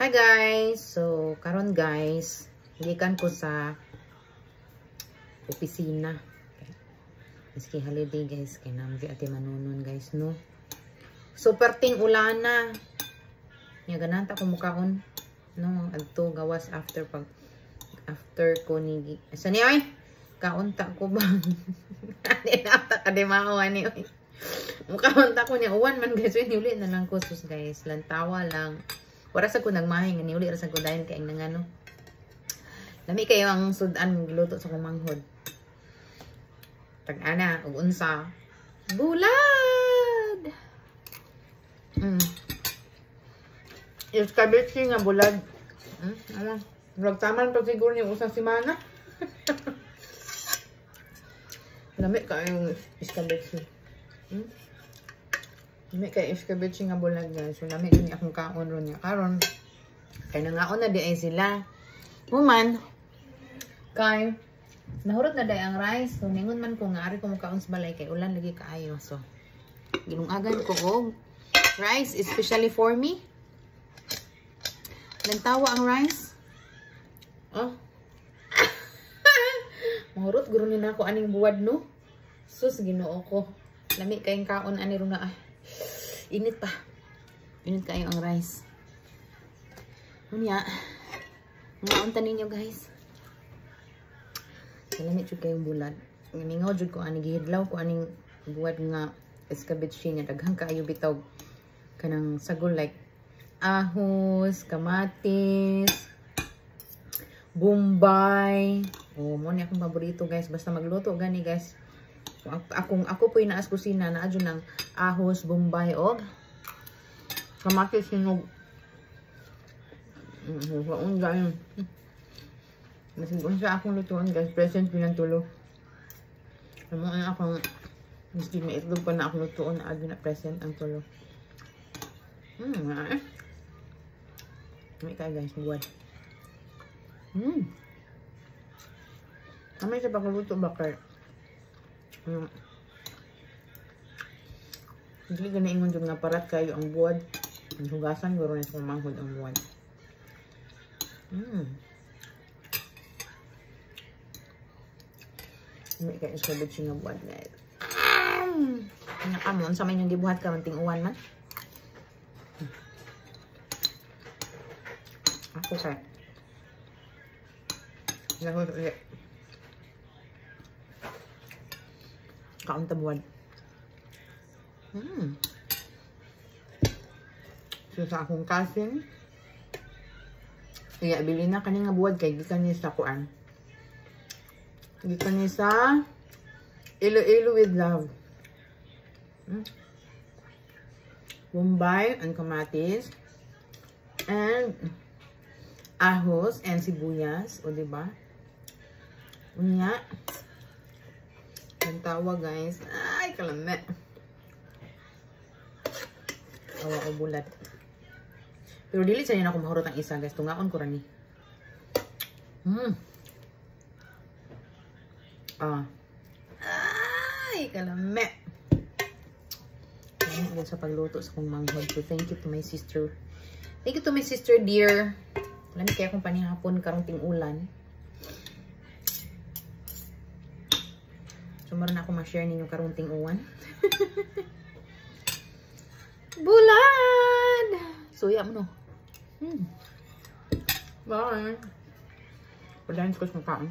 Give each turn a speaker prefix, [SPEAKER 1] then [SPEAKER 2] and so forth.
[SPEAKER 1] Hi guys! So, karon guys, gikan ko sa opisina. Miski holiday guys, kay namdi ati manunon guys, no? Super ting ulana. Nya gananta ko mukaon, no? Adto gawas after ko ni asa ni oy? Kaunta ko ba? Ani nata ka di mao ani oy. Mukaunta ko niya uwan man guys, uli na lang ko sus guys, lantawa lang. Wala sa ko nagmahay nga niuli ra sa ko dayon kay nangano. Lami kayo ang sudan gluto sa kumanghod. Tag-ana ug unsa? Bulad. Iskabitsi nga bulad. Ano? Nagtaman pa siguro ni usang semana. Lami kayo iskabitsi. Lami kay iskabitsi nga bulag guys. So lami ni akong kaon ron niya karon. Kay nangaon na di ay sila. Human kay nahurot na day ang rice. So ningon man ko nga ari ko mukaon sa balay kay ulan lagi kaayo. So ginungagan ko og rice especially for me. Lantawa ang rice. Oh. Mahurot guro ni nako aning buwad no. Sus Ginoo ko. Lami kayong kaon ani ron na. Init pa. Init kayo ang rice. Unya. Ngaunta ninyo guys. Lamit jud kayong bulad. Ningaw jud ko ani gihidlaw ko aning buwad nga escabeche niya daghang kaayo bitaw kanang sagol like ahos, kamatis, bombay. Oh, mo ni akong paborito guys. Basta magluto gani guys. Ako po yung naas kusina na adyo ng ahos, bombay o kamatis hinog. Waon gayun. Masin sa akong lutuan guys. Present pinantulo. Ano ang akong miski may itlog pa na akong lutuan na adyo na present ang tulo. May kaya guys. Buwan. Kamay sa pagluto bakar. Hindi ka na ingon yung naparat kayo ang buwad. Ang hugasan, guro na sa kumanghod ang buwad. Hindi kayo sa bitsi nga buwad guys. Nakamon sa may yung gibuhat ka manting uwan man. Ako kaya. Lahos ulit. Kaon tabuan. So sa akong cousin, iya bili na kani nga buwad kay gikan ni sa kuan. Gikan ni sa Iloilo with love. Bombay and kamatis and ahos and sibuyas, o diba? Unya. Ang tawa guys. Ay, kalame. Awa ko bulat. Pero dili sa niya ako mahurot ang isa guys. Tungaon ko rani. Ay, kalame. Thank you sa pagluto sa kong manghod. So, thank you to my sister. Thank you to my sister dear. Alam kaya kung panihapon karong ting-ulan. So, maroon ako ma-share ninyo karunting uwan. Bulad! Suya mo no. Bye! Padahin ko sa makaon.